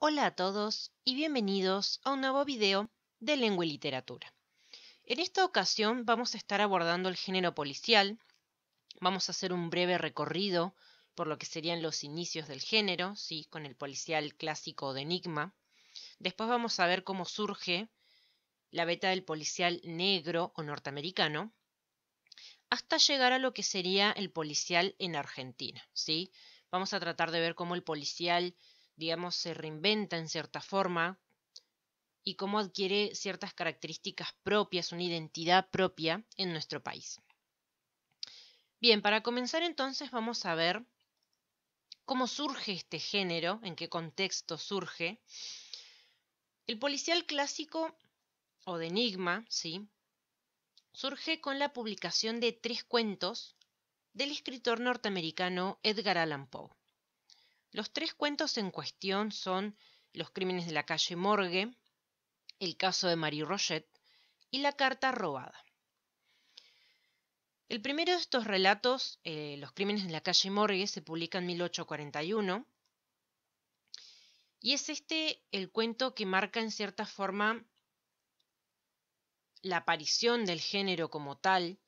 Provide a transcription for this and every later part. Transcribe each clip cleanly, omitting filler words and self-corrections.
Hola a todos y bienvenidos a un nuevo video de Lengua y Literatura. En esta ocasión vamos a estar abordando el género policial, vamos a hacer un breve recorrido por lo que serían los inicios del género, ¿sí? Con el policial clásico de Enigma. Después vamos a ver cómo surge la beta del policial negro o norteamericano, hasta llegar a lo que sería el policial en Argentina, ¿sí? Vamos a tratar de ver cómo el policial, digamos, se reinventa en cierta forma y cómo adquiere ciertas características propias, una identidad propia en nuestro país. Bien, para comenzar entonces vamos a ver cómo surge este género, en qué contexto surge. El policial clásico o de Enigma, ¿sí? Surge con la publicación de 3 cuentos del escritor norteamericano Edgar Allan Poe. Los 3 cuentos en cuestión son Los crímenes de la calle Morgue, El caso de Marie Rogêt y La carta robada. El primero de estos relatos, Los crímenes de la calle Morgue, se publica en 1841 y es el cuento que marca en cierta forma la aparición del género como tal,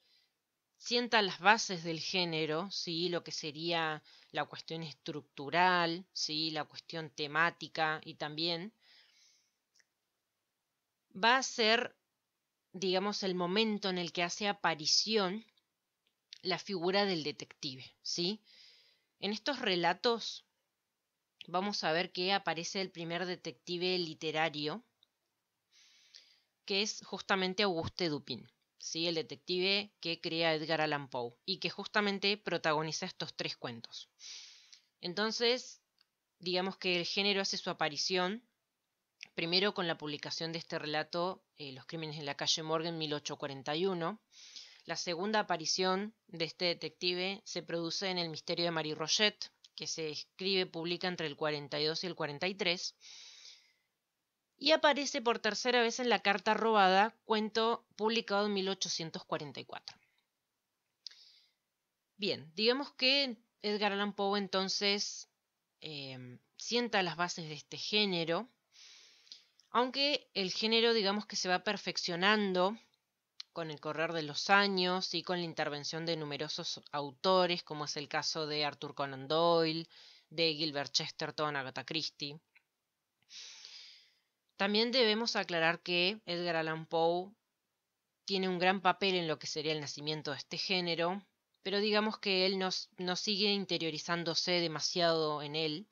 sienta las bases del género, ¿sí? Lo que sería la cuestión estructural, ¿sí? La cuestión temática y también va a ser, digamos, el momento en el que hace aparición la figura del detective, ¿sí? En estos relatos vamos a ver que aparece el primer detective literario, que es justamente Auguste Dupin, ¿sí? El detective que crea Edgar Allan Poe y que justamente protagoniza estos 3 cuentos. Entonces, digamos que el género hace su aparición primero con la publicación de este relato, Los crímenes en la calle Morgue, en 1841. La segunda aparición de este detective se produce en El misterio de Marie Rogêt, que se escribe, publica entre el 42 y el 43. Y aparece por tercera vez en La carta robada, cuento publicado en 1844. Bien, digamos que Edgar Allan Poe entonces sienta las bases de este género, aunque el género digamos que se va perfeccionando con el correr de los años y con la intervención de numerosos autores, como es el caso de Arthur Conan Doyle, de Gilbert Chesterton, Agatha Christie. También debemos aclarar que Edgar Allan Poe tiene un gran papel en lo que sería el nacimiento de este género, pero digamos que él no sigue interiorizándose demasiado en él,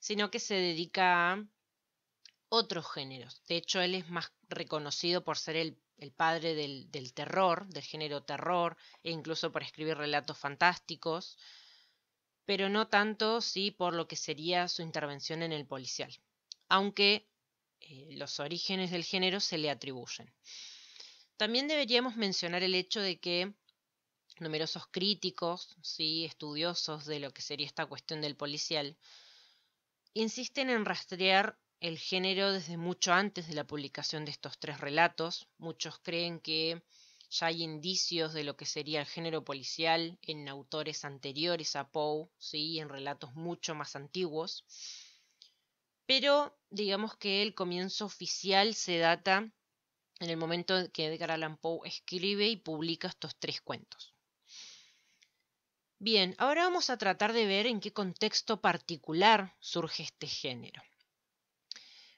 sino que se dedica a otros géneros. De hecho, él es más reconocido por ser el padre del terror, del género terror, e incluso por escribir relatos fantásticos, pero no tanto, sí, por lo que sería su intervención en el policial, aunque los orígenes del género se le atribuyen. También deberíamos mencionar el hecho de que numerosos críticos, sí, estudiosos de lo que sería esta cuestión del policial, insisten en rastrear el género desde mucho antes de la publicación de estos 3 relatos. Muchos creen que ya hay indicios de lo que sería el género policial en autores anteriores a Poe, ¿sí? En relatos mucho más antiguos. Pero digamos que el comienzo oficial se data en el momento en que Edgar Allan Poe escribe y publica estos 3 cuentos. Bien, ahora vamos a tratar de ver en qué contexto particular surge este género.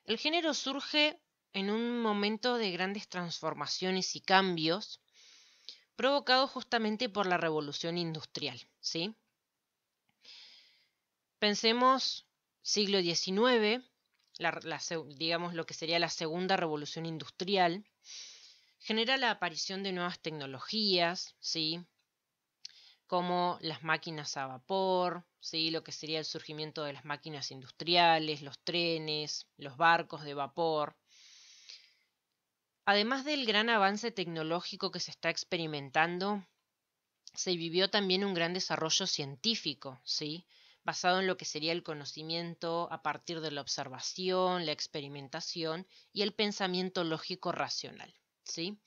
El género surge en un momento de grandes transformaciones y cambios provocados justamente por la revolución industrial, ¿sí? Pensemos siglo XIX, digamos lo que sería la segunda revolución industrial, genera la aparición de nuevas tecnologías, ¿sí? Como las máquinas a vapor, ¿sí? Lo que sería el surgimiento de las máquinas industriales, los trenes, los barcos de vapor. Además del gran avance tecnológico que se está experimentando, se vivió también un gran desarrollo científico, ¿sí? Basado en lo que sería el conocimiento a partir de la observación, la experimentación y el pensamiento lógico racional, ¿sí?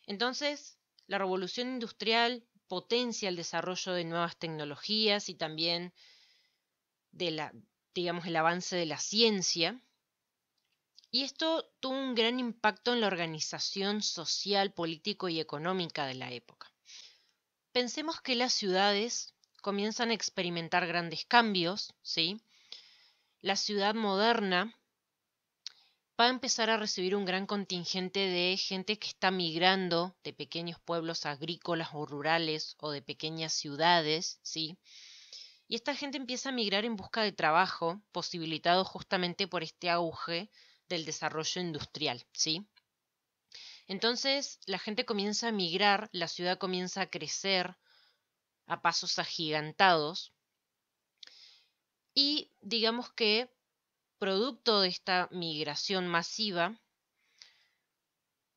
Entonces, la revolución industrial potencia el desarrollo de nuevas tecnologías y también digamos, el avance de la ciencia. Y esto tuvo un gran impacto en la organización social, político y económica de la época. Pensemos que las ciudades comienzan a experimentar grandes cambios, ¿sí? La ciudad moderna va a empezar a recibir un gran contingente de gente que está migrando de pequeños pueblos agrícolas o rurales o de pequeñas ciudades, ¿sí? Y esta gente empieza a migrar en busca de trabajo, posibilitado justamente por este auge del desarrollo industrial, ¿sí? Entonces la gente comienza a migrar, la ciudad comienza a crecer a pasos agigantados y digamos que producto de esta migración masiva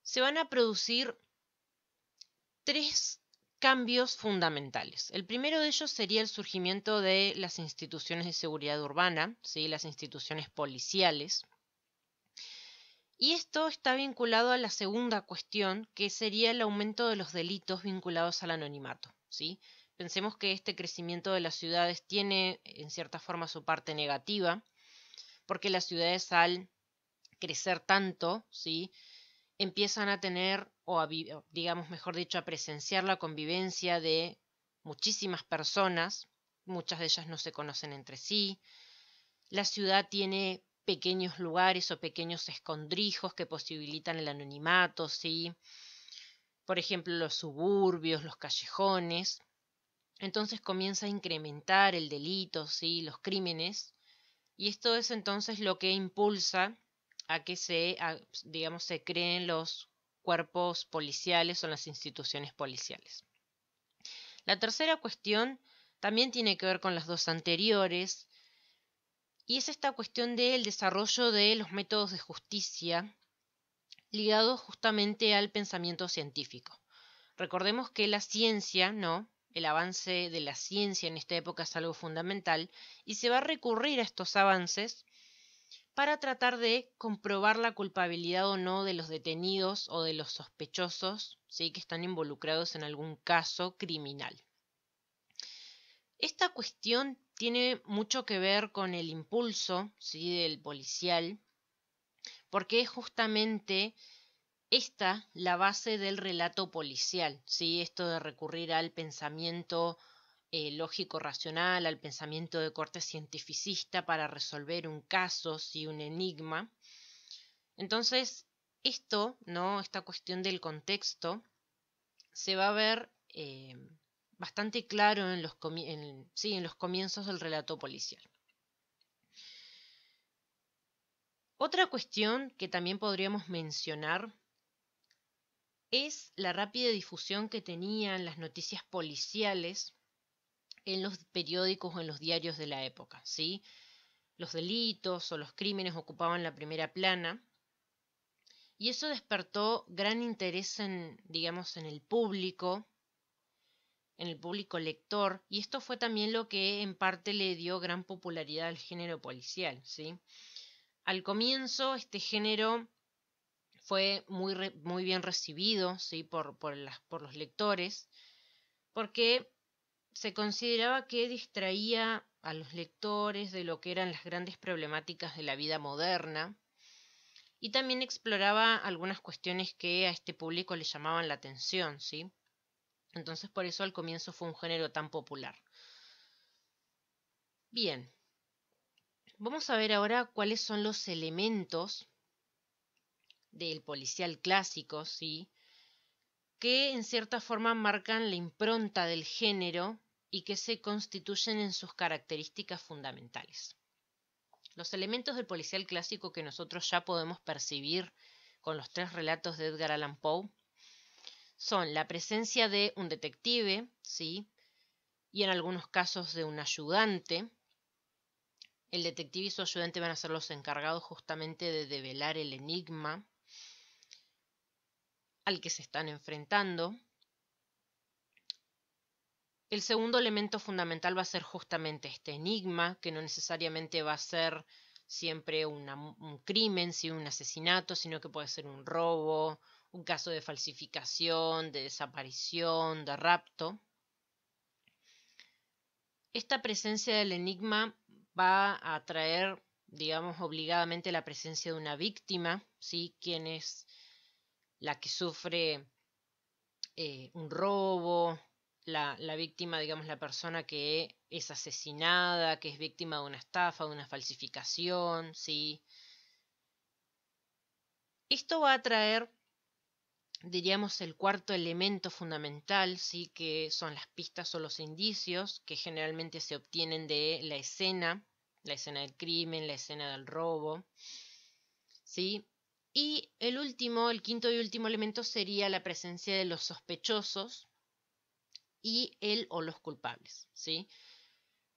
se van a producir tres cambios fundamentales. El primero de ellos sería el surgimiento de las instituciones de seguridad urbana, ¿sí? Las instituciones policiales. Y esto está vinculado a la segunda cuestión, que sería el aumento de los delitos vinculados al anonimato, ¿sí? Pensemos que este crecimiento de las ciudades tiene, en cierta forma, su parte negativa, porque las ciudades al crecer tanto, ¿sí? Empiezan a tener, digamos, mejor dicho, a presenciar la convivencia de muchísimas personas, muchas de ellas no se conocen entre sí. La ciudad tiene pequeños lugares o pequeños escondrijos que posibilitan el anonimato, ¿sí? Por ejemplo, los suburbios, los callejones. Entonces comienza a incrementar el delito, ¿sí? Los crímenes. Y esto es entonces lo que impulsa a que digamos, se creen los cuerpos policiales o las instituciones policiales. La tercera cuestión también tiene que ver con las dos anteriores, y es esta cuestión del desarrollo de los métodos de justicia ligados justamente al pensamiento científico. Recordemos que la ciencia, ¿no? El avance de la ciencia en esta época es algo fundamental y se va a recurrir a estos avances para tratar de comprobar la culpabilidad o no de los detenidos o de los sospechosos, ¿sí? Que están involucrados en algún caso criminal. Esta cuestión tiene mucho que ver con el impulso, ¿sí? Del policial, porque es justamente esta la base del relato policial, ¿sí? Esto de recurrir al pensamiento lógico racional, al pensamiento de corte cientificista para resolver un caso, ¿sí? Un enigma. Entonces, esto, ¿no? Esta cuestión del contexto se va a ver bastante claro en en los comienzos del relato policial. Otra cuestión que también podríamos mencionar es la rápida difusión que tenían las noticias policiales en los periódicos o en los diarios de la época, ¿sí? Los delitos o los crímenes ocupaban la primera plana y eso despertó gran interés digamos, en el público lector, y esto fue también lo que en parte le dio gran popularidad al género policial, ¿sí? Al comienzo este género fue muy bien recibido, ¿sí? por los lectores, porque se consideraba que distraía a los lectores de lo que eran las grandes problemáticas de la vida moderna y también exploraba algunas cuestiones que a este público le llamaban la atención, ¿sí? Entonces por eso al comienzo fue un género tan popular. Bien, vamos a ver ahora cuáles son los elementos del policial clásico, ¿sí? Que en cierta forma marcan la impronta del género y que se constituyen en sus características fundamentales. Los elementos del policial clásico que nosotros ya podemos percibir con los tres relatos de Edgar Allan Poe son la presencia de un detective, ¿sí? Y en algunos casos de un ayudante. El detective y su ayudante van a ser los encargados justamente de develar el enigma al que se están enfrentando. El segundo elemento fundamental va a ser justamente este enigma, que no necesariamente va a ser siempre un crimen, sino un asesinato, sino que puede ser un robo, un caso de falsificación, de desaparición, de rapto. Esta presencia del enigma va a traer, digamos, obligadamente la presencia de una víctima, ¿sí? Quien es la que sufre un robo, la víctima, digamos, la persona que es asesinada, que es víctima de una estafa, de una falsificación, ¿sí? Esto va a traer, diríamos, el cuarto elemento fundamental, ¿sí? Que son las pistas o los indicios que generalmente se obtienen de la escena del crimen, la escena del robo, ¿sí? Y el quinto y último elemento sería la presencia de los sospechosos y el o los culpables, ¿sí?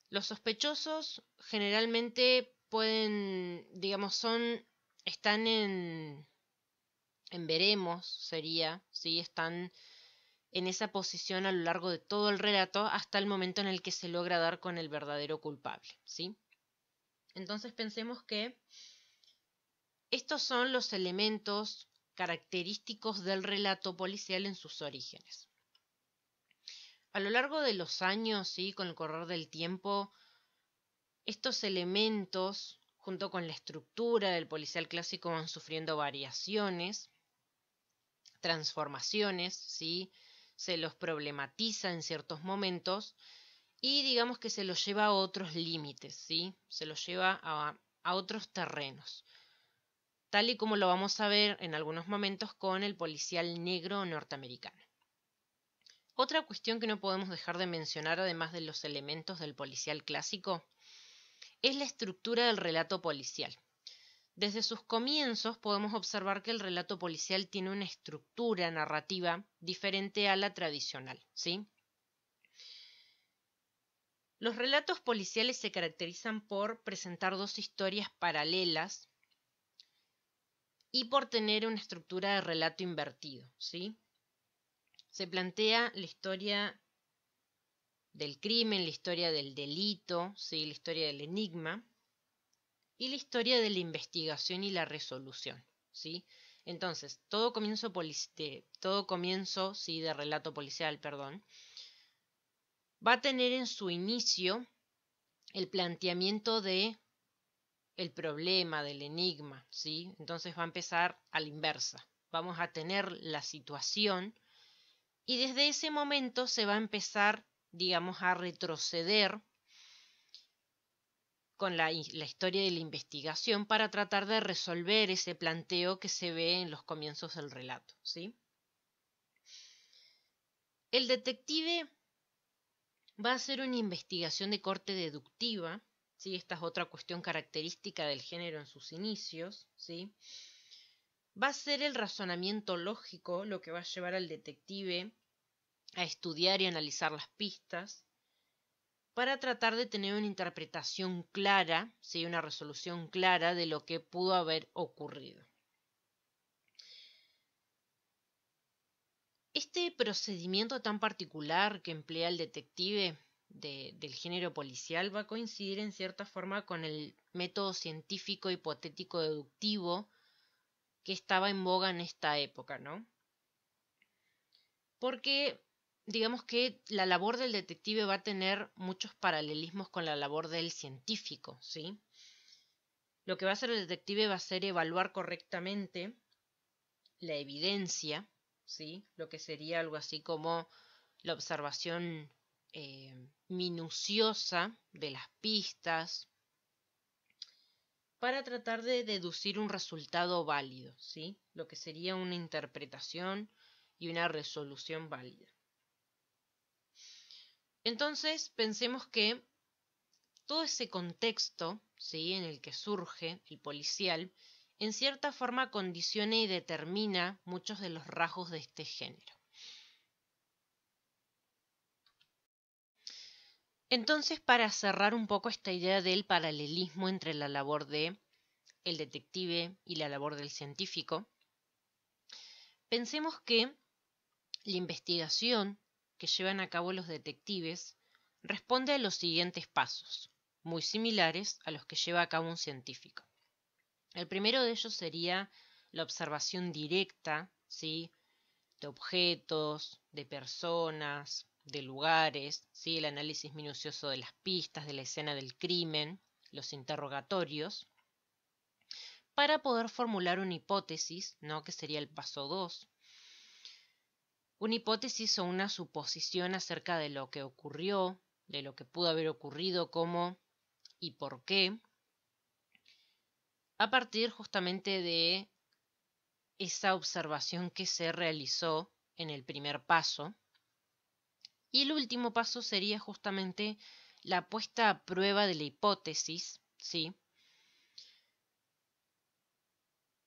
Los sospechosos generalmente pueden, digamos, están en veremos, sería, ¿sí? Están en esa posición a lo largo de todo el relato hasta el momento en el que se logra dar con el verdadero culpable, ¿sí? Entonces pensemos que estos son los elementos característicos del relato policial en sus orígenes. A lo largo de los años, ¿sí? Con el correr del tiempo, estos elementos, junto con la estructura del policial clásico, van sufriendo variaciones, transformaciones, ¿sí? Se los problematiza en ciertos momentos y digamos que se los lleva a otros límites, ¿sí? Se los lleva a otros terrenos, tal y como lo vamos a ver en algunos momentos con el policial negro norteamericano. Otra cuestión que no podemos dejar de mencionar, además de los elementos del policial clásico, es la estructura del relato policial. Desde sus comienzos podemos observar que el relato policial tiene una estructura narrativa diferente a la tradicional, ¿sí? Los relatos policiales se caracterizan por presentar dos historias paralelas y por tener una estructura de relato invertido, ¿sí? Se plantea la historia del crimen, la historia del delito, ¿sí? La historia del enigma y la historia de la investigación y la resolución, ¿sí? Entonces, todo comienzo, ¿sí? De relato policial, perdón, va a tener en su inicio el planteamiento de el problema, del enigma, ¿sí? Entonces va a empezar a la inversa. Vamos a tener la situación y desde ese momento se va a empezar, digamos, a retroceder con la historia de la investigación para tratar de resolver ese planteo que se ve en los comienzos del relato, ¿sí? El detective va a hacer una investigación de corte deductiva, ¿sí? Esta es otra cuestión característica del género en sus inicios, ¿sí? Va a ser el razonamiento lógico lo que va a llevar al detective a estudiar y analizar las pistas para tratar de tener una interpretación clara, ¿sí? Una resolución clara de lo que pudo haber ocurrido. Este procedimiento tan particular que emplea el detective del género policial va a coincidir en cierta forma con el método científico hipotético deductivo que estaba en boga en esta época, ¿no? Porque digamos que la labor del detective va a tener muchos paralelismos con la labor del científico, ¿sí? Lo que va a hacer el detective va a ser evaluar correctamente la evidencia, ¿sí? Lo que sería algo así como la observación minuciosa de las pistas para tratar de deducir un resultado válido, ¿sí? Lo que sería una interpretación y una resolución válida. Entonces, pensemos que todo ese contexto, ¿sí? En el que surge el policial, en cierta forma condiciona y determina muchos de los rasgos de este género. Entonces, para cerrar un poco esta idea del paralelismo entre la labor de el detective y la labor del científico, pensemos que la investigación que llevan a cabo los detectives responde a los siguientes pasos, muy similares a los que lleva a cabo un científico. El primero de ellos sería la observación directa, ¿sí? De objetos, de personas, de lugares, ¿sí? El análisis minucioso de las pistas, de la escena del crimen. los interrogatorios, para poder formular una hipótesis, ¿no? Que sería el paso 2. Una hipótesis o una suposición acerca de lo que ocurrió, de lo que pudo haber ocurrido, cómo y por qué, a partir justamente de esa observación que se realizó en el primer paso. Y el último paso sería justamente la puesta a prueba de la hipótesis, ¿sí?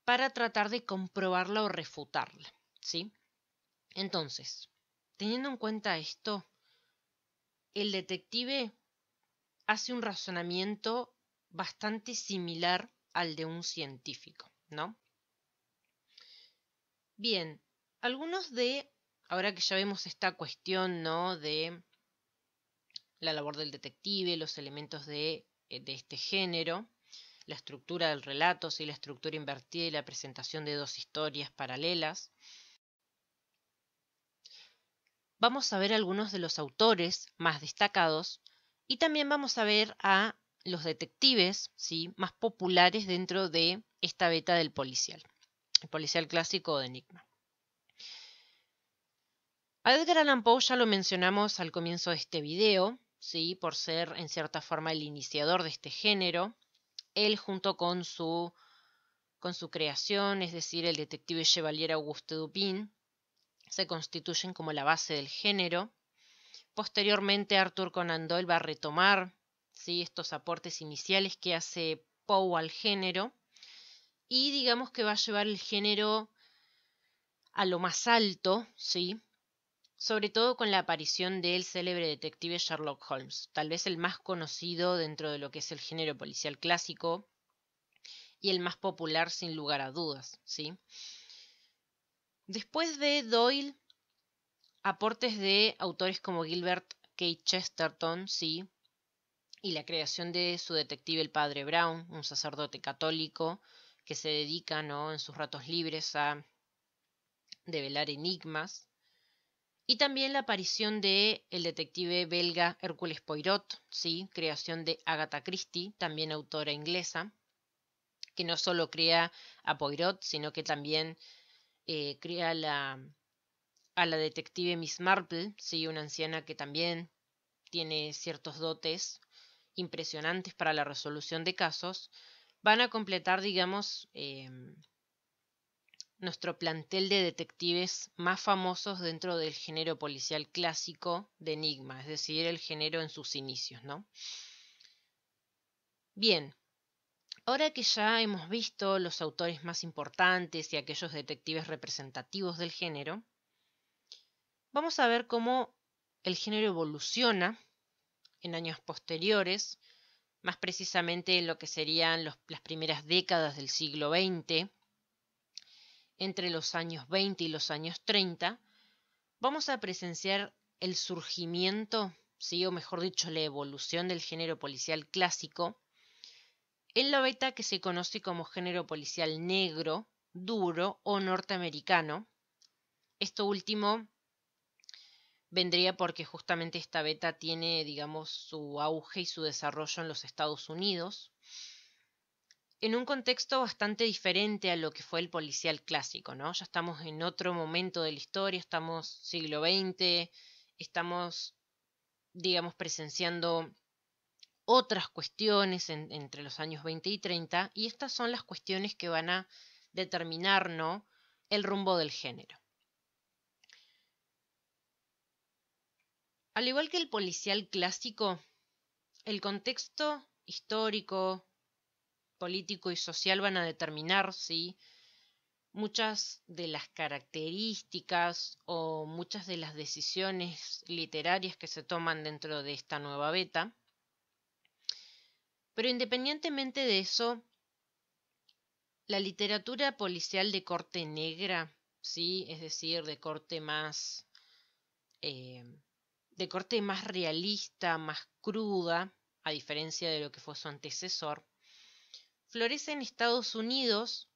Para tratar de comprobarla o refutarla, ¿sí? Entonces, teniendo en cuenta esto, el detective hace un razonamiento bastante similar al de un científico, ¿no? Bien, ahora que ya vemos esta cuestión, ¿no? De la labor del detective, los elementos de este género, la estructura del relato, ¿sí? La estructura invertida y la presentación de dos historias paralelas. Vamos a ver algunos de los autores más destacados y también vamos a ver a los detectives, ¿sí? Más populares dentro de esta beta del policial, el policial clásico de Enigma. A Edgar Allan Poe ya lo mencionamos al comienzo de este video, ¿sí? Por ser en cierta forma el iniciador de este género. Él junto con su creación, es decir, el detective Chevalier Auguste Dupin, se constituyen como la base del género. Posteriormente Arthur Conan Doyle va a retomar, ¿sí? Estos aportes iniciales que hace Poe al género y digamos que va a llevar el género a lo más alto, ¿sí? Sobre todo con la aparición del célebre detective Sherlock Holmes, tal vez el más conocido dentro de lo que es el género policial clásico y el más popular sin lugar a dudas, ¿sí? Después de Doyle, aportes de autores como Gilbert K. Chesterton, ¿sí? Y la creación de su detective el padre Brown, un sacerdote católico que se dedica, ¿no? En sus ratos libres a develar enigmas. Y también la aparición de el detective belga Hércules Poirot, ¿sí? Creación de Agatha Christie, también autora inglesa, que no solo crea a Poirot, sino que también crea a la detective Miss Marple, ¿sí? Una anciana que también tiene ciertos dotes impresionantes para la resolución de casos. Van a completar, digamos, nuestro plantel de detectives más famosos dentro del género policial clásico de Enigma, es decir, el género en sus inicios, ¿no? Bien, ahora que ya hemos visto los autores más importantes y aquellos detectives representativos del género, vamos a ver cómo el género evoluciona en años posteriores, más precisamente en lo que serían las primeras décadas del siglo XX, entre los años 20 y los años 30, vamos a presenciar el surgimiento, ¿sí? O mejor dicho, la evolución del género policial clásico en la beta que se conoce como género policial negro, duro o norteamericano. Esto último vendría porque justamente esta beta tiene, digamos, su auge y su desarrollo en los Estados Unidos, en un contexto bastante diferente a lo que fue el policial clásico, ¿no? Ya estamos en otro momento de la historia, estamos siglo XX, estamos, digamos, presenciando otras cuestiones entre los años 20 y 30, y estas son las cuestiones que van a determinar, ¿no? El rumbo del género. Al igual que el policial clásico, el contexto histórico, político y social van a determinar si muchas de las características o muchas de las decisiones literarias que se toman dentro de esta nueva beta. Pero independientemente de eso, la literatura policial de corte negra, ¿sí? Es decir, eh, de corte más realista, más cruda, a diferencia de lo que fue su antecesor, florece en Estados Unidos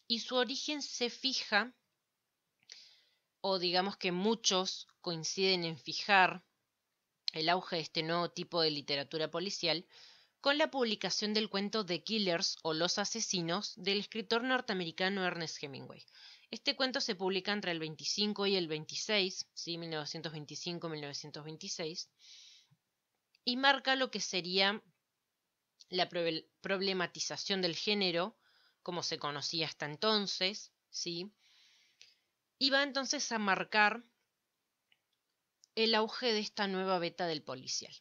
y su origen se fija, o digamos que muchos coinciden en fijar el auge de este nuevo tipo de literatura policial con la publicación del cuento The Killers o Los Asesinos del escritor norteamericano Ernest Hemingway. Este cuento se publica entre el 25 y el 26, ¿sí? 1925-1926, y marca lo que sería la problematización del género, como se conocía hasta entonces, ¿sí? Y va entonces a marcar el auge de esta nueva beta del policial.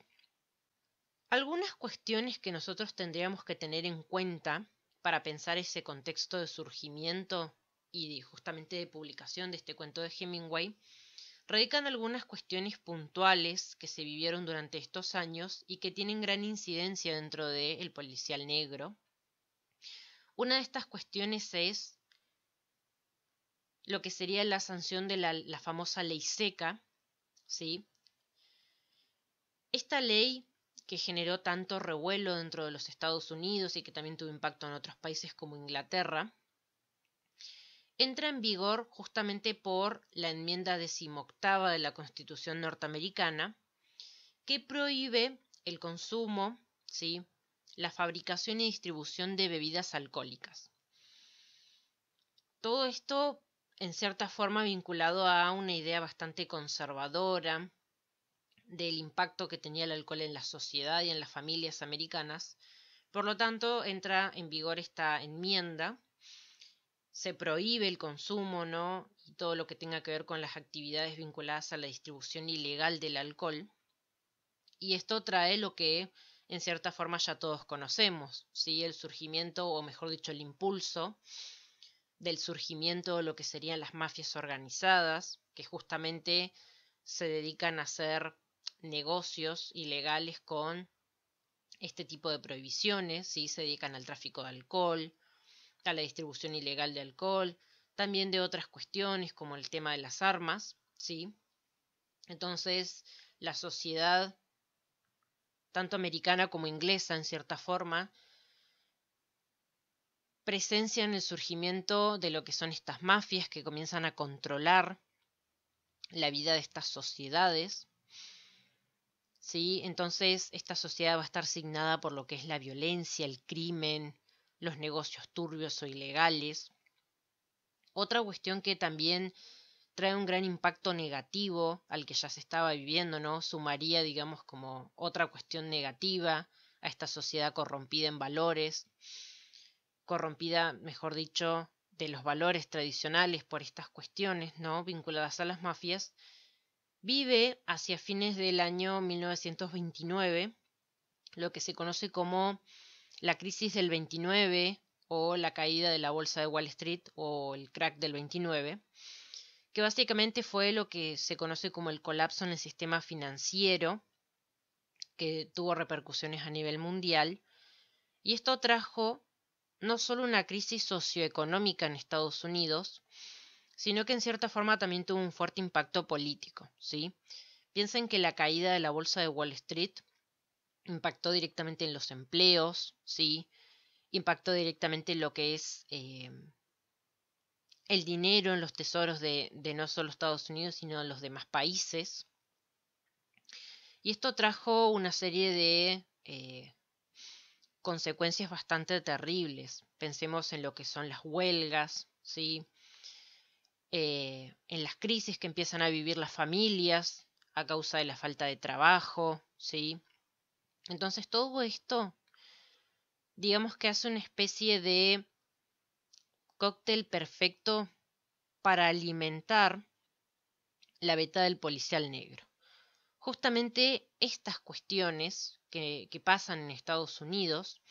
Algunas cuestiones que nosotros tendríamos que tener en cuenta para pensar ese contexto de surgimiento y justamente de publicación de este cuento de Hemingway radican algunas cuestiones puntuales que se vivieron durante estos años y que tienen gran incidencia dentro del policial negro. Una de estas cuestiones es lo que sería la sanción de la famosa ley seca, ¿sí? Esta ley, que generó tanto revuelo dentro de los Estados Unidos y que también tuvo impacto en otros países como Inglaterra, entra en vigor justamente por la enmienda 18ª de la Constitución norteamericana, que prohíbe el consumo, ¿sí?, la fabricación y distribución de bebidas alcohólicas. Todo esto, en cierta forma, vinculado a una idea bastante conservadora del impacto que tenía el alcohol en la sociedad y en las familias americanas. Por lo tanto, entra en vigor esta enmienda, se prohíbe el consumo, ¿no?, y todo lo que tenga que ver con las actividades vinculadas a la distribución ilegal del alcohol. Y esto trae lo que en cierta forma ya todos conocemos, ¿sí? El surgimiento, o mejor dicho, el impulso del surgimiento de lo que serían las mafias organizadas, que justamente se dedican a hacer negocios ilegales con este tipo de prohibiciones, ¿sí? Se dedican al tráfico de alcohol, a la distribución ilegal de alcohol, también de otras cuestiones como el tema de las armas, ¿sí? Entonces, la sociedad, tanto americana como inglesa en cierta forma, presencian el surgimiento de lo que son estas mafias que comienzan a controlar la vida de estas sociedades, ¿sí? Entonces, esta sociedad va a estar signada por lo que es la violencia, el crimen, los negocios turbios o ilegales. Otra cuestión que también trae un gran impacto negativo al que ya se estaba viviendo, ¿no? Sumaría, digamos, como otra cuestión negativa a esta sociedad corrompida en valores, corrompida, mejor dicho, de los valores tradicionales por estas cuestiones, ¿no?, vinculadas a las mafias, vive hacia fines del año 1929 lo que se conoce como la crisis del 29 o la caída de la bolsa de Wall Street o el crack del 29, que básicamente fue lo que se conoce como el colapso en el sistema financiero, que tuvo repercusiones a nivel mundial, y esto trajo no solo una crisis socioeconómica en Estados Unidos, sino que en cierta forma también tuvo un fuerte impacto político, ¿sí? Piensen que la caída de la bolsa de Wall Street impactó directamente en los empleos, ¿sí? Impactó directamente en lo que es el dinero en los tesoros de no solo Estados Unidos, sino de los demás países. Y esto trajo una serie de consecuencias bastante terribles. Pensemos en lo que son las huelgas, ¿sí? En las crisis que empiezan a vivir las familias a causa de la falta de trabajo, ¿sí? Entonces todo esto, digamos que hace una especie de cóctel perfecto para alimentar la beta del policial negro. Justamente estas cuestiones que pasan en Estados Unidos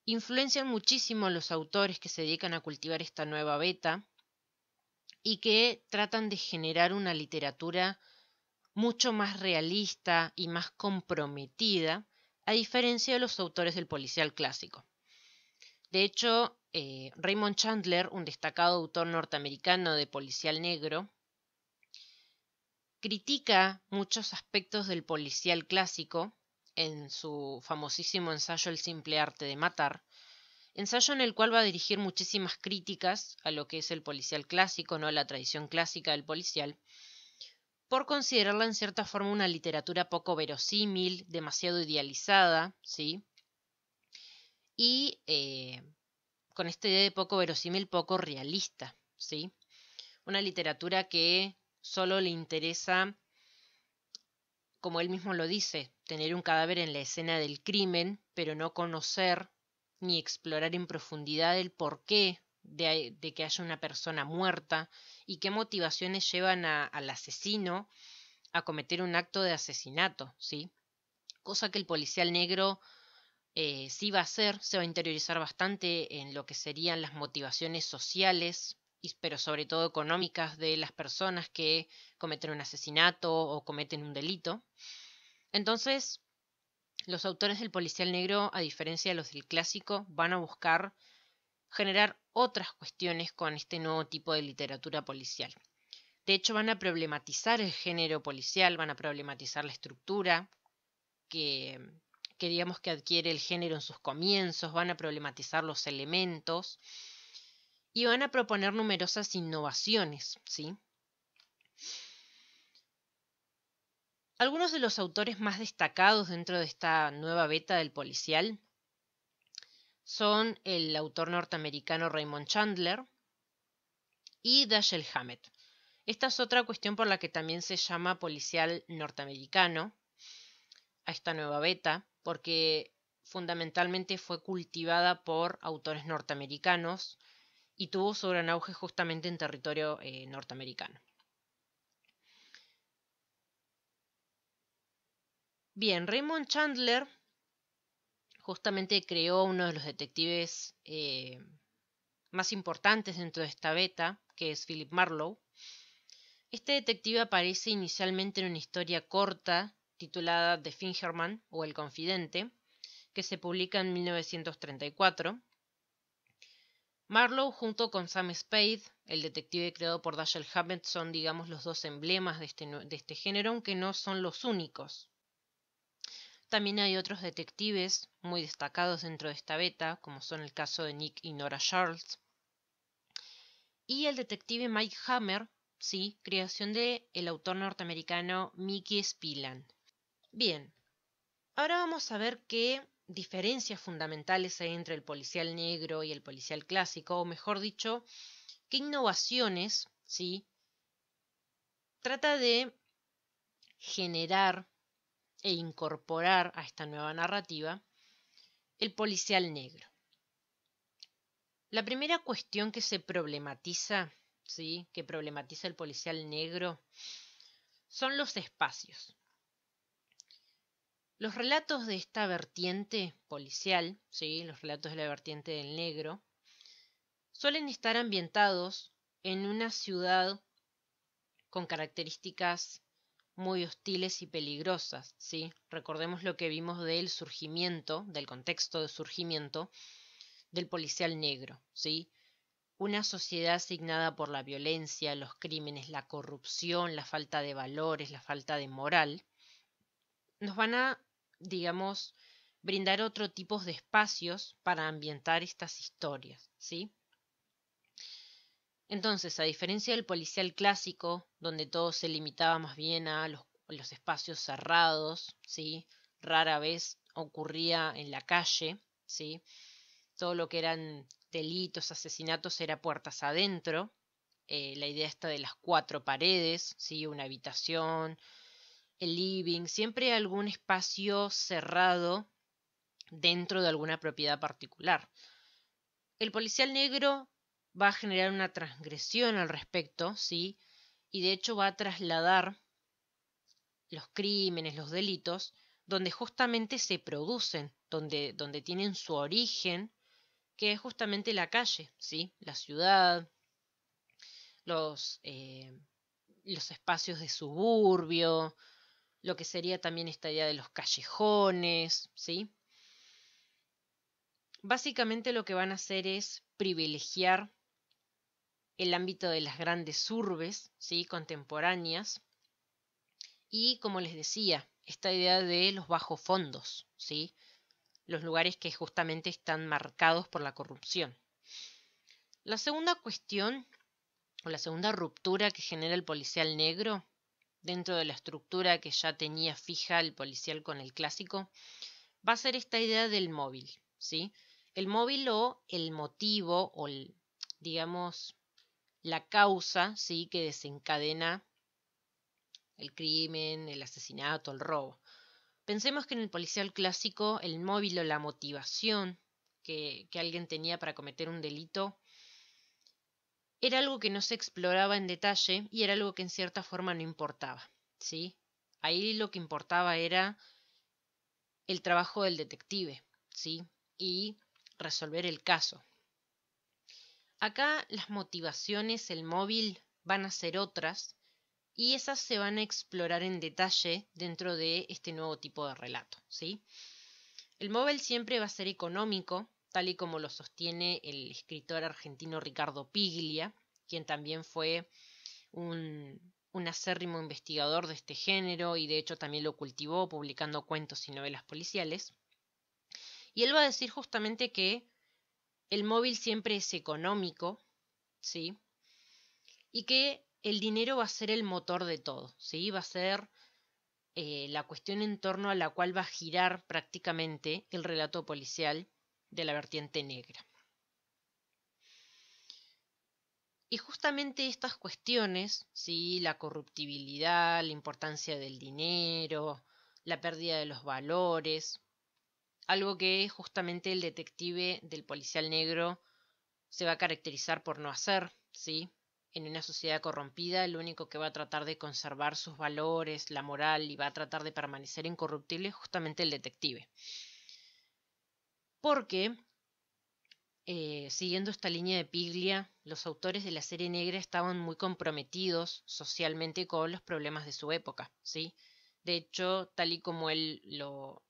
influencian muchísimo a los autores que se dedican a cultivar esta nueva beta y que tratan de generar una literatura mucho más realista y más comprometida, a diferencia de los autores del policial clásico. De hecho, Raymond Chandler, un destacado autor norteamericano de policial negro, critica muchos aspectos del policial clásico en su famosísimo ensayo El simple arte de matar, ensayo en el cual va a dirigir muchísimas críticas a lo que es el policial clásico, ¿no?, la tradición clásica del policial, por considerarla en cierta forma una literatura poco verosímil, demasiado idealizada, ¿sí? Y con esta idea de poco verosímil, poco realista, ¿sí? Una literatura que solo le interesa, como él mismo lo dice, tener un cadáver en la escena del crimen, pero no conocer ni explorar en profundidad el porqué de que haya una persona muerta y qué motivaciones llevan al asesino a cometer un acto de asesinato, ¿sí? Cosa que el policial negro sí va a hacer, se va a interiorizar bastante en lo que serían las motivaciones sociales, pero sobre todo económicas de las personas que cometen un asesinato o cometen un delito. Entonces, los autores del policial negro, a diferencia de los del clásico, van a buscar generar otras cuestiones con este nuevo tipo de literatura policial. De hecho, van a problematizar el género policial, van a problematizar la estructura que, que digamos que adquiere el género en sus comienzos, van a problematizar los elementos y van a proponer numerosas innovaciones, ¿sí? Algunos de los autores más destacados dentro de esta nueva beta del policial son el autor norteamericano Raymond Chandler y Dashiell Hammett. Esta es otra cuestión por la que también se llama policial norteamericano a esta nueva beta, porque fundamentalmente fue cultivada por autores norteamericanos y tuvo su gran auge justamente en territorio norteamericano. Bien, Raymond Chandler justamente creó uno de los detectives más importantes dentro de esta beta, que es Philip Marlowe. Este detective aparece inicialmente en una historia corta titulada The Fingerman o El Confidente, que se publica en 1934. Marlowe junto con Sam Spade, el detective creado por Dashiell Hammett, son digamos los dos emblemas de este género, aunque no son los únicos. También hay otros detectives muy destacados dentro de esta beta, como son el caso de Nick y Nora Charles. Y el detective Mike Hammer, sí, creación del autor norteamericano Mickey Spillane. Bien, ahora vamos a ver qué diferencias fundamentales hay entre el policial negro y el policial clásico, o mejor dicho, qué innovaciones, ¿sí?, trata de generar e incorporar a esta nueva narrativa el policial negro. La primera cuestión que se problematiza, ¿sí?, que problematiza el policial negro, son los espacios. Los relatos de esta vertiente policial, ¿sí?, los relatos de la vertiente del negro, suelen estar ambientados en una ciudad con características muy hostiles y peligrosas, ¿sí? Recordemos lo que vimos del surgimiento, del contexto de surgimiento del policial negro, ¿sí? Una sociedad asignada por la violencia, los crímenes, la corrupción, la falta de valores, la falta de moral, nos van a, digamos, brindar otro tipo de espacios para ambientar estas historias, ¿sí? Entonces, a diferencia del policial clásico, donde todo se limitaba más bien a los espacios cerrados, ¿sí?, rara vez ocurría en la calle, ¿sí?, todo lo que eran delitos, asesinatos era puertas adentro, la idea está de las cuatro paredes, ¿sí?, una habitación, el living, siempre algún espacio cerrado dentro de alguna propiedad particular. El policial negro va a generar una transgresión al respecto, ¿sí?, y de hecho va a trasladar los crímenes, los delitos, donde justamente se producen, donde tienen su origen, que es justamente la calle, ¿sí?, la ciudad, los, eh, los espacios de suburbio, lo que sería también esta idea de los callejones, ¿sí? Básicamente lo que van a hacer es privilegiar el ámbito de las grandes urbes, ¿sí?, contemporáneas, y como les decía, esta idea de los bajos fondos, ¿sí?, los lugares que justamente están marcados por la corrupción. La segunda cuestión, o la segunda ruptura que genera el policial negro, dentro de la estructura que ya tenía fija el policial con el clásico, va a ser esta idea del móvil, ¿sí? El móvil o el motivo o, digamos, la causa, ¿sí? Que desencadena el crimen, el asesinato, el robo. Pensemos que en el policial clásico el móvil o la motivación que alguien tenía para cometer un delito era algo que no se exploraba en detalle y era algo que en cierta forma no importaba, ¿sí? Ahí lo que importaba era el trabajo del detective, ¿sí? Y resolver el caso. Acá las motivaciones, el móvil, van a ser otras y esas se van a explorar en detalle dentro de este nuevo tipo de relato, ¿sí? El móvil siempre va a ser económico, tal y como lo sostiene el escritor argentino Ricardo Piglia, quien también fue un acérrimo investigador de este género y de hecho también lo cultivó publicando cuentos y novelas policiales. Y él va a decir justamente que el móvil siempre es económico, ¿sí? Y que el dinero va a ser el motor de todo, ¿sí? Va a ser la cuestión en torno a la cual va a girar prácticamente el relato policial de la vertiente negra. Y justamente estas cuestiones, ¿sí? La corruptibilidad, la importancia del dinero, la pérdida de los valores, algo que justamente el detective del policial negro se va a caracterizar por no hacer, ¿sí? En una sociedad corrompida, el único que va a tratar de conservar sus valores, la moral y va a tratar de permanecer incorruptible es justamente el detective. Porque siguiendo esta línea de Piglia, los autores de la serie negra estaban muy comprometidos socialmente con los problemas de su época, ¿sí? De hecho, tal y como él lo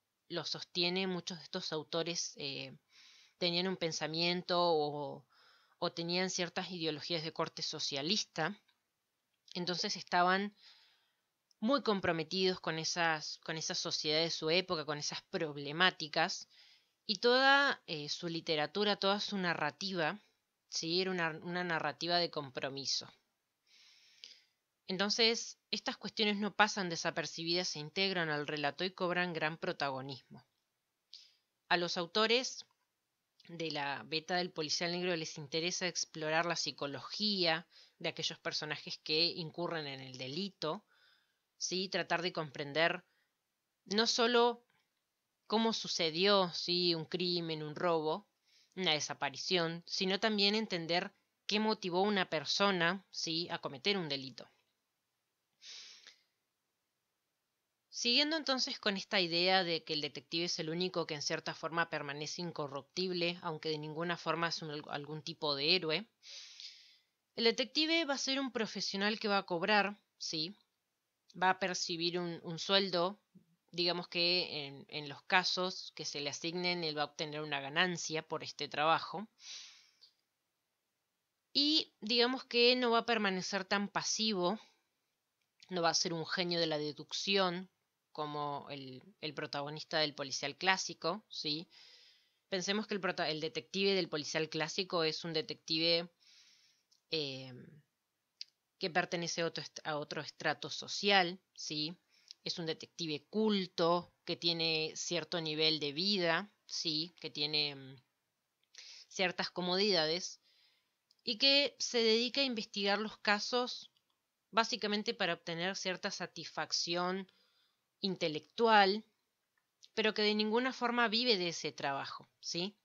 sostiene, muchos de estos autores tenían un pensamiento o tenían ciertas ideologías de corte socialista, entonces estaban muy comprometidos con esa sociedad de su época, con esas problemáticas, y toda su literatura, toda su narrativa, ¿sí? Era una narrativa de compromiso. Entonces, estas cuestiones no pasan desapercibidas, se integran al relato y cobran gran protagonismo. A los autores de la beta del policial negro les interesa explorar la psicología de aquellos personajes que incurren en el delito, ¿sí? Tratar de comprender no solo cómo sucedió, ¿sí? Un crimen, un robo, una desaparición, sino también entender qué motivó a una persona, ¿sí? A cometer un delito. Siguiendo entonces con esta idea de que el detective es el único que en cierta forma permanece incorruptible, aunque de ninguna forma es algún tipo de héroe, el detective va a ser un profesional que va a cobrar, ¿sí? Va a percibir un sueldo, digamos que en los casos que se le asignen, él va a obtener una ganancia por este trabajo. Y digamos que no va a permanecer tan pasivo, no va a ser un genio de la deducción como el protagonista del policial clásico, ¿sí? Pensemos que el detective del policial clásico es un detective eh, que pertenece a otro estrato social, ¿sí? Es un detective culto, que tiene cierto nivel de vida, ¿sí? Que tiene ciertas comodidades y que se dedica a investigar los casos básicamente para obtener cierta satisfacción intelectual, pero que de ninguna forma vive de ese trabajo, ¿sí?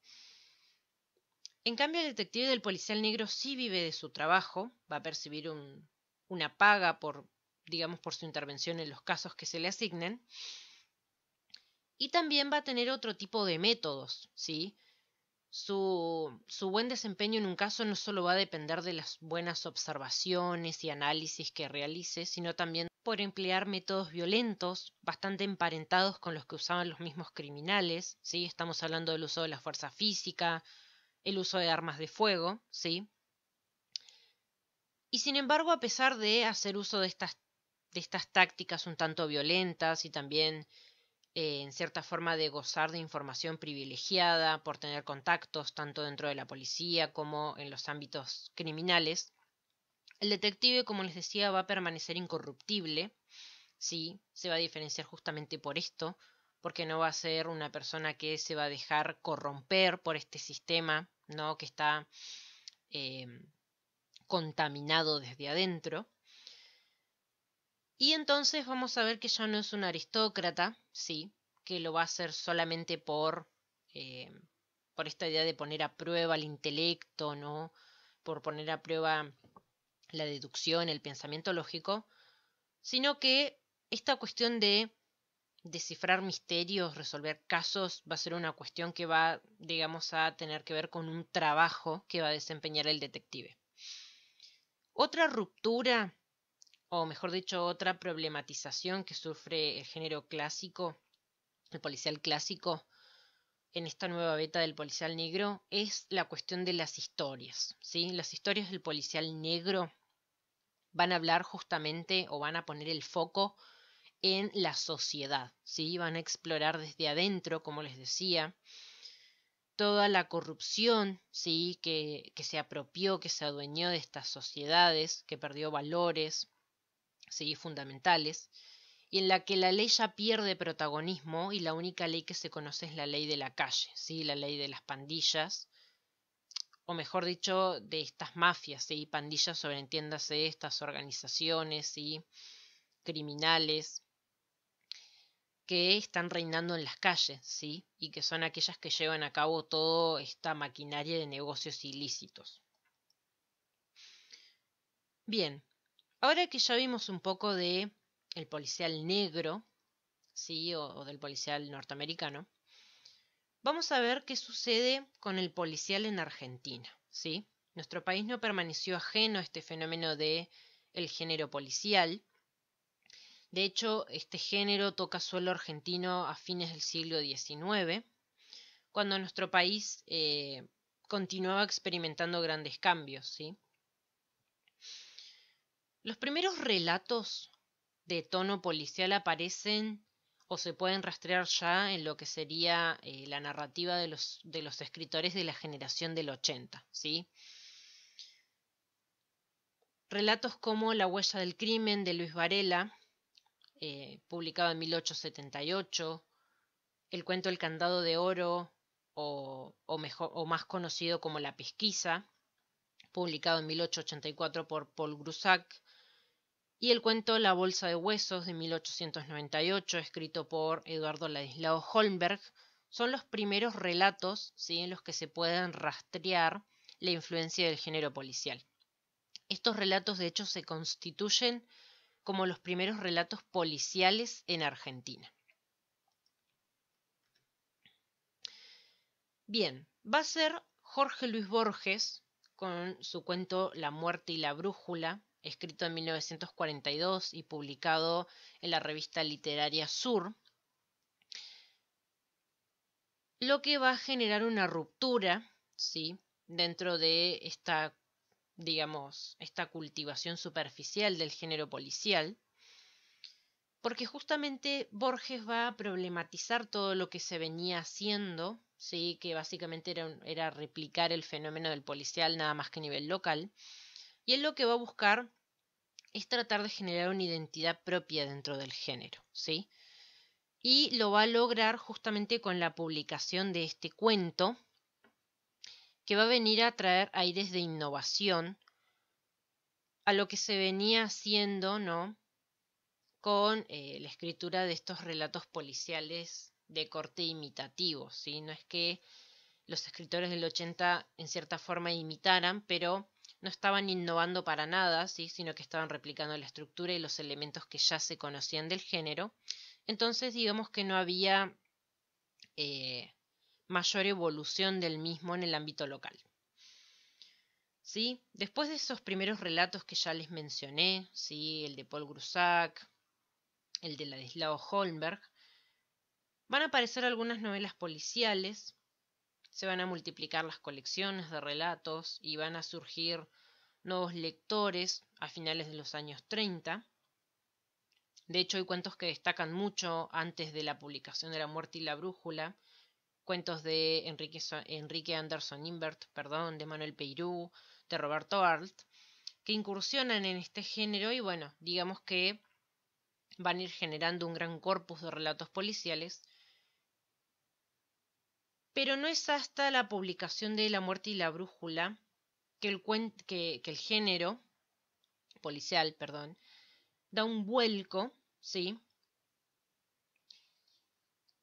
En cambio, el detective del policial negro sí vive de su trabajo, va a percibir una paga por, digamos, por su intervención en los casos que se le asignen, y también va a tener otro tipo de métodos, ¿sí? Su buen desempeño en un caso no solo va a depender de las buenas observaciones y análisis que realice, sino también por emplear métodos violentos, bastante emparentados con los que usaban los mismos criminales, ¿sí? Estamos hablando del uso de la fuerza física, el uso de armas de fuego, ¿sí? Y sin embargo, a pesar de hacer uso de estas tácticas un tanto violentas y también en cierta forma de gozar de información privilegiada por tener contactos tanto dentro de la policía como en los ámbitos criminales, El detective, como les decía, va a permanecer incorruptible, ¿sí? Se va a diferenciar justamente por esto, porque no va a ser una persona que se va a dejar corromper por este sistema, ¿no? Que está eh, contaminado desde adentro. Y entonces vamos a ver que ya no es un aristócrata, sí, que lo va a hacer solamente eh, por esta idea de poner a prueba el intelecto, ¿no? Por poner a prueba la deducción, el pensamiento lógico, sino que esta cuestión de descifrar misterios, resolver casos, va a ser una cuestión que va, digamos, a tener que ver con un trabajo que va a desempeñar el detective. Otra ruptura, o mejor dicho, otra problematización que sufre el género clásico, el policial clásico, en esta nueva beta del policial negro, es la cuestión de las historias, ¿sí? Las historias del policial negro van a hablar justamente o van a poner el foco en la sociedad, ¿sí? Van a explorar desde adentro, como les decía, toda la corrupción, ¿sí? Que se apropió, que se adueñó de estas sociedades, que perdió valores, ¿sí? Fundamentales, y en la que la ley ya pierde protagonismo y la única ley que se conoce es la ley de la calle, ¿sí? La ley de las pandillas, o mejor dicho, de estas mafias, ¿sí? Pandillas, sobreentiéndase, estas organizaciones, ¿sí? Criminales que están reinando en las calles, ¿sí? Y que son aquellas que llevan a cabo toda esta maquinaria de negocios ilícitos. Bien, ahora que ya vimos un poco de el policial negro, ¿sí? O del policial norteamericano, vamos a ver qué sucede con el policial en Argentina, ¿sí? Nuestro país no permaneció ajeno a este fenómeno de el género policial. De hecho, este género toca suelo argentino a fines del siglo XIX, cuando nuestro país continuaba experimentando grandes cambios, ¿sí? Los primeros relatos de tono policial aparecen o se pueden rastrear ya en lo que sería la narrativa de los escritores de la generación del 80, ¿sí? Relatos como La huella del crimen de Luis Varela, publicado en 1878, el cuento El candado de oro, o más conocido como La pesquisa, publicado en 1884 por Paul Grusac, y el cuento La bolsa de huesos de 1898, escrito por Eduardo Ladislao Holmberg, son los primeros relatos, ¿sí? En los que se pueden rastrear la influencia del género policial. Estos relatos, de hecho, se constituyen como los primeros relatos policiales en Argentina. Bien, va a ser Jorge Luis Borges con su cuento La muerte y la brújula, escrito en 1942 y publicado en la revista literaria Sur, lo que va a generar una ruptura, ¿sí? Dentro de esta, digamos, esta cultivación superficial del género policial, porque justamente Borges va a problematizar todo lo que se venía haciendo, ¿sí? Que básicamente era replicar el fenómeno del policial nada más que a nivel local, y él lo que va a buscar es tratar de generar una identidad propia dentro del género, ¿sí? Y lo va a lograr justamente con la publicación de este cuento, que va a venir a traer aires de innovación a lo que se venía haciendo, ¿no? Con la escritura de estos relatos policiales de corte imitativo, ¿sí? No es que los escritores del 80 en cierta forma imitaran, pero no estaban innovando para nada, ¿sí? Sino que estaban replicando la estructura y los elementos que ya se conocían del género. Entonces, digamos que no había mayor evolución del mismo en el ámbito local. ¿Sí? Después de esos primeros relatos que ya les mencioné, ¿sí? El de Paul Grusac, el de Ladislao Holmberg, van a aparecer algunas novelas policiales, se van a multiplicar las colecciones de relatos y van a surgir nuevos lectores a finales de los años 30. De hecho, hay cuentos que destacan mucho antes de la publicación de La muerte y la brújula, cuentos de Enrique Anderson Imbert, de Manuel Peiró, de Roberto Arlt, que incursionan en este género y bueno, digamos que van a ir generando un gran corpus de relatos policiales. Pero no es hasta la publicación de La muerte y la brújula que el género policial, perdón, da un vuelco, ¿sí?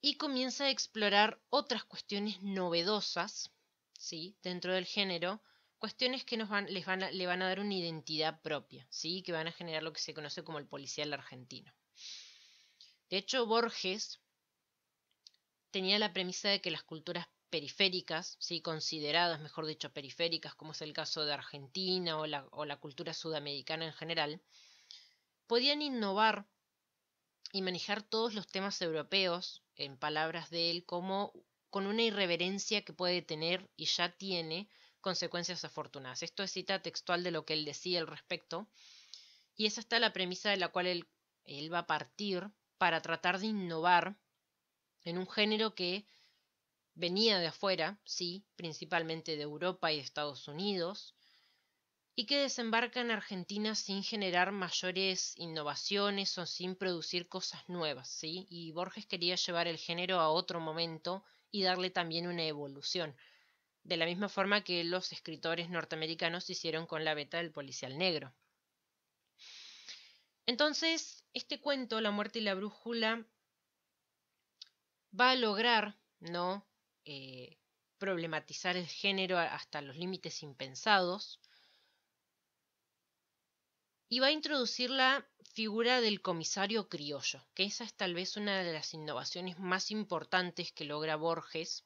Y comienza a explorar otras cuestiones novedosas, ¿sí? Dentro del género, cuestiones que le van a dar una identidad propia, ¿sí? Que van a generar lo que se conoce como el policial argentino. De hecho, Borges tenía la premisa de que las culturas periféricas, ¿sí? Consideradas, mejor dicho, periféricas, como es el caso de Argentina o la cultura sudamericana en general, podían innovar y manejar todos los temas europeos, en palabras de él, como con una irreverencia que puede tener y ya tiene consecuencias afortunadas. Esto es cita textual de lo que él decía al respecto, y esa está la premisa de la cual él va a partir para tratar de innovar en un género que venía de afuera, sí, principalmente de Europa y de Estados Unidos, y que desembarca en Argentina sin generar mayores innovaciones o sin producir cosas nuevas, ¿sí? Y Borges quería llevar el género a otro momento y darle también una evolución, de la misma forma que los escritores norteamericanos hicieron con la beta del policial negro. Entonces, este cuento, La muerte y la brújula, va a lograr, ¿no? Problematizar el género hasta los límites impensados, y va a introducir la figura del comisario criollo, que esa es tal vez una de las innovaciones más importantes que logra Borges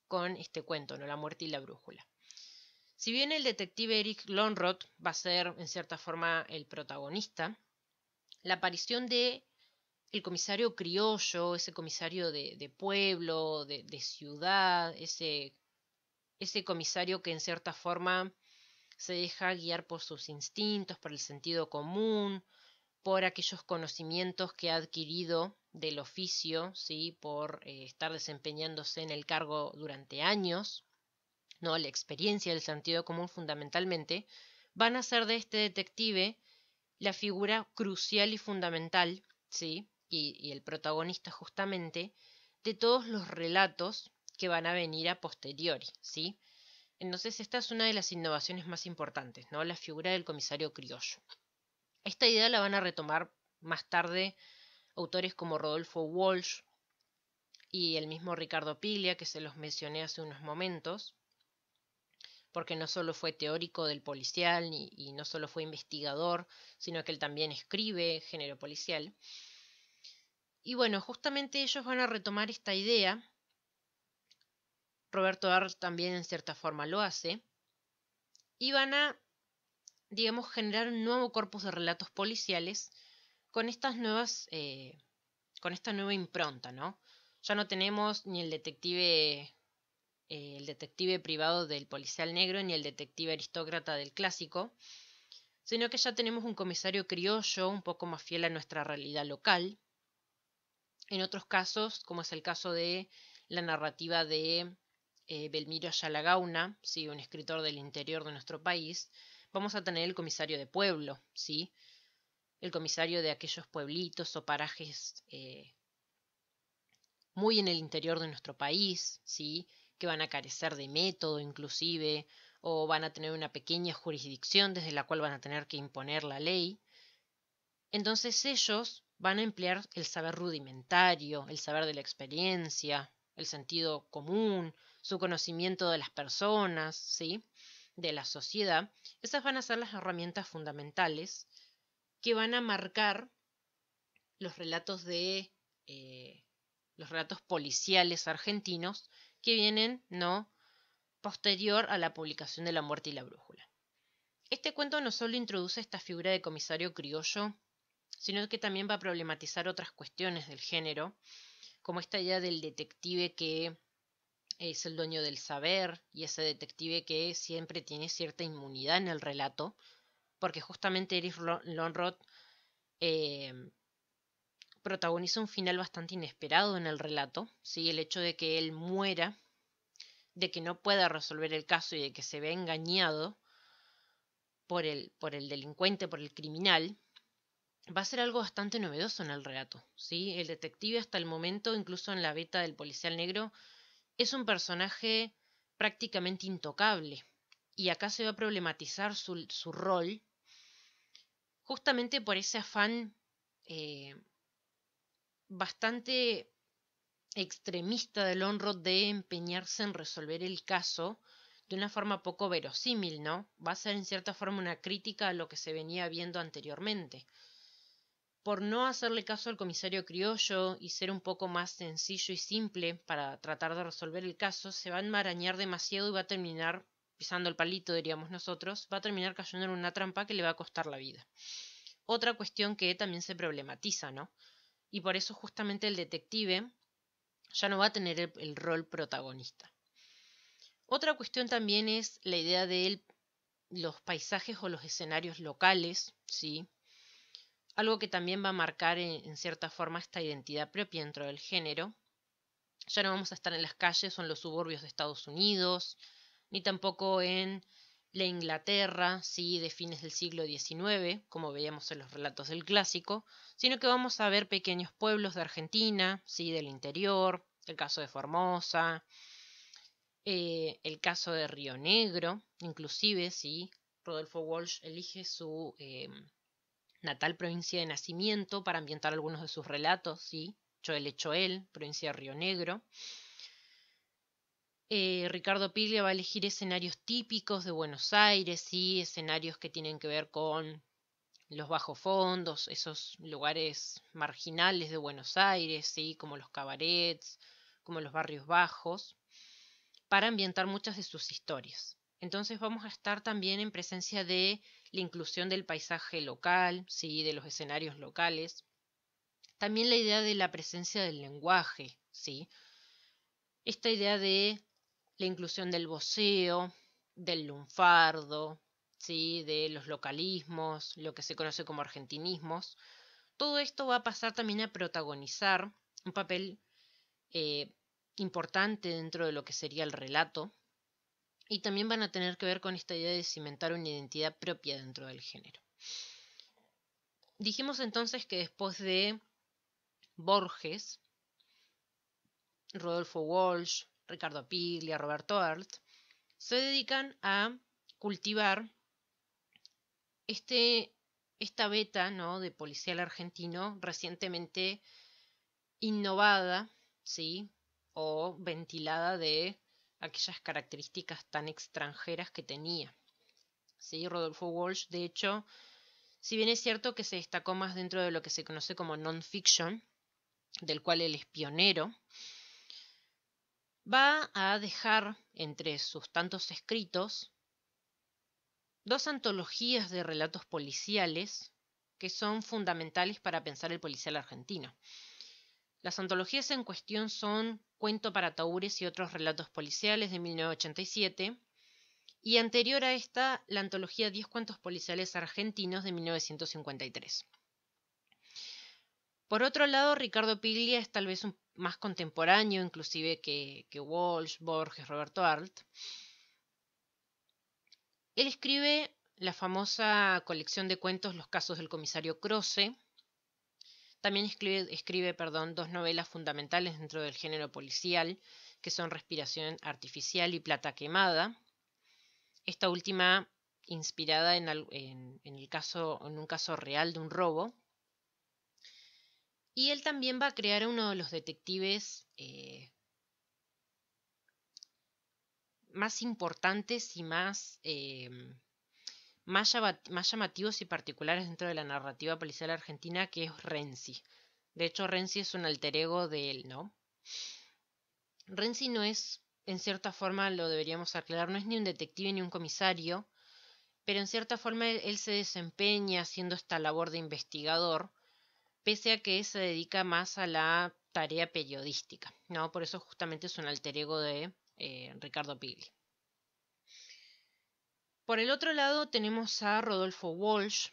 con este cuento, ¿no? La muerte y la brújula. Si bien el detective Eric Lonrod va a ser en cierta forma el protagonista, la aparición de el comisario criollo, ese comisario de pueblo, de ciudad, ese comisario que en cierta forma se deja guiar por sus instintos, por el sentido común, por aquellos conocimientos que ha adquirido del oficio, ¿sí? Por estar desempeñándose en el cargo durante años, ¿no? La experiencia del sentido común fundamentalmente, van a hacer de este detective la figura crucial y fundamental, ¿sí? Y el protagonista justamente de todos los relatos que van a venir a posteriori, ¿sí? Entonces esta es una de las innovaciones más importantes, ¿no? La figura del comisario criollo. Esta idea la van a retomar más tarde autores como Rodolfo Walsh y el mismo Ricardo Piglia, que se los mencioné hace unos momentos, porque no solo fue teórico del policial y no solo fue investigador, sino que él también escribe género policial. Y bueno, justamente ellos van a retomar esta idea. Roberto Arlt también en cierta forma lo hace. Y van a, digamos, generar un nuevo corpus de relatos policiales con estas nuevas, con esta nueva impronta, ¿no? Ya no tenemos ni el detective privado del policial negro, ni el detective aristócrata del clásico, sino que ya tenemos un comisario criollo un poco más fiel a nuestra realidad local. En otros casos, como es el caso de la narrativa de Belmiro Ayala Gauna, ¿sí? Un escritor del interior de nuestro país, vamos a tener el comisario de pueblo, ¿sí? El comisario de aquellos pueblitos o parajes muy en el interior de nuestro país, ¿sí? Que van a carecer de método inclusive, o van a tener una pequeña jurisdicción desde la cual van a tener que imponer la ley. Entonces ellos van a emplear el saber rudimentario, el saber de la experiencia, el sentido común, su conocimiento de las personas, ¿sí? De la sociedad. Esas van a ser las herramientas fundamentales que van a marcar los relatos los relatos policiales argentinos que vienen, ¿no? Posterior a la publicación de La muerte y la brújula. Este cuento no solo introduce esta figura de comisario criollo, sino que también va a problematizar otras cuestiones del género, como esta idea del detective que es el dueño del saber y ese detective que siempre tiene cierta inmunidad en el relato, porque justamente Eric Lonrod protagoniza un final bastante inesperado en el relato, ¿sí? El hecho de que él muera, de que no pueda resolver el caso y de que se vea engañado, por el delincuente, por el criminal, va a ser algo bastante novedoso en el relato, ¿sí? El detective hasta el momento, incluso en la beta del policial negro, es un personaje prácticamente intocable. Y acá se va a problematizar su rol justamente por ese afán eh, bastante extremista del Lonrod de empeñarse en resolver el caso de una forma poco verosímil, ¿no? Va a ser en cierta forma una crítica a lo que se venía viendo anteriormente. Por no hacerle caso al comisario criollo y ser un poco más sencillo y simple para tratar de resolver el caso, se va a enmarañar demasiado y va a terminar pisando el palito, diríamos nosotros, va a terminar cayendo en una trampa que le va a costar la vida. Otra cuestión que también se problematiza, ¿no? Y por eso justamente el detective ya no va a tener el rol protagonista. Otra cuestión también es la idea de los paisajes o los escenarios locales, ¿sí? Algo que también va a marcar en cierta forma esta identidad propia dentro del género. Ya no vamos a estar en las calles o en los suburbios de Estados Unidos, ni tampoco en la Inglaterra, sí, de fines del siglo XIX, como veíamos en los relatos del clásico, sino que vamos a ver pequeños pueblos de Argentina, sí, del interior, el caso de Formosa, el caso de Río Negro, inclusive, sí, Rodolfo Walsh elige su natal provincia de nacimiento para ambientar algunos de sus relatos, ¿sí? Choel, provincia de Río Negro. Ricardo Piglia va a elegir escenarios típicos de Buenos Aires, ¿sí? Escenarios que tienen que ver con los bajos fondos, esos lugares marginales de Buenos Aires, ¿sí? Como los cabarets, como los barrios bajos, para ambientar muchas de sus historias. Entonces vamos a estar también en presencia de la inclusión del paisaje local, ¿sí? De los escenarios locales. También la idea de la presencia del lenguaje, ¿sí? Esta idea de la inclusión del voceo, del lunfardo, ¿sí? De los localismos, lo que se conoce como argentinismos. Todo esto va a pasar también a protagonizar un papel eh, importante dentro de lo que sería el relato, y también van a tener que ver con esta idea de cimentar una identidad propia dentro del género. Dijimos entonces que después de Borges, Rodolfo Walsh, Ricardo Piglia, Roberto Arlt, se dedican a cultivar esta beta, ¿no? De policial argentino recientemente innovada, ¿sí? O ventilada de aquellas características tan extranjeras que tenía. ¿Sí? Rodolfo Walsh, de hecho, si bien es cierto que se destacó más dentro de lo que se conoce como non-fiction, del cual él es pionero, va a dejar entre sus tantos escritos dos antologías de relatos policiales que son fundamentales para pensar el policial argentino. Las antologías en cuestión son Cuento para Taúres y otros relatos policiales de 1987 y anterior a esta la antología 10 cuentos policiales argentinos de 1953. Por otro lado, Ricardo Piglia es tal vez más contemporáneo, inclusive que Walsh, Borges, Roberto Arlt. Él escribe la famosa colección de cuentos Los casos del comisario Croce. También escribe dos novelas fundamentales dentro del género policial, que son Respiración Artificial y Plata Quemada. Esta última inspirada en un caso real de un robo. Y él también va a crear uno de los detectives más importantes y más llamativos y particulares dentro de la narrativa policial argentina, que es Renzi. De hecho, Renzi es un alter ego de él, ¿no? Renzi no es, en cierta forma, lo deberíamos aclarar, no es ni un detective ni un comisario, pero en cierta forma él se desempeña haciendo esta labor de investigador, pese a que se dedica más a la tarea periodística, ¿no? Por eso justamente es un alter ego de Ricardo Piglia. Por el otro lado tenemos a Rodolfo Walsh.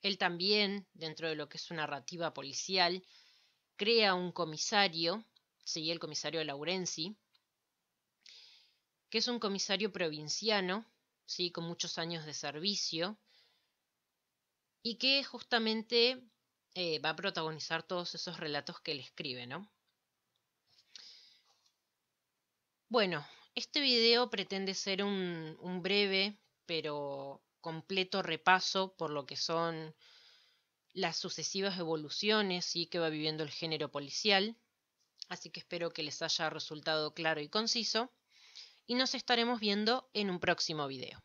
Él también, dentro de lo que es su narrativa policial, crea un comisario, sí, el comisario Laurenzi, que es un comisario provinciano, ¿sí? Con muchos años de servicio y que justamente va a protagonizar todos esos relatos que él escribe, ¿no? Bueno, este video pretende ser un breve pero completo repaso por lo que son las sucesivas evoluciones, ¿sí? Que va viviendo el género policial, así que espero que les haya resultado claro y conciso y nos estaremos viendo en un próximo video.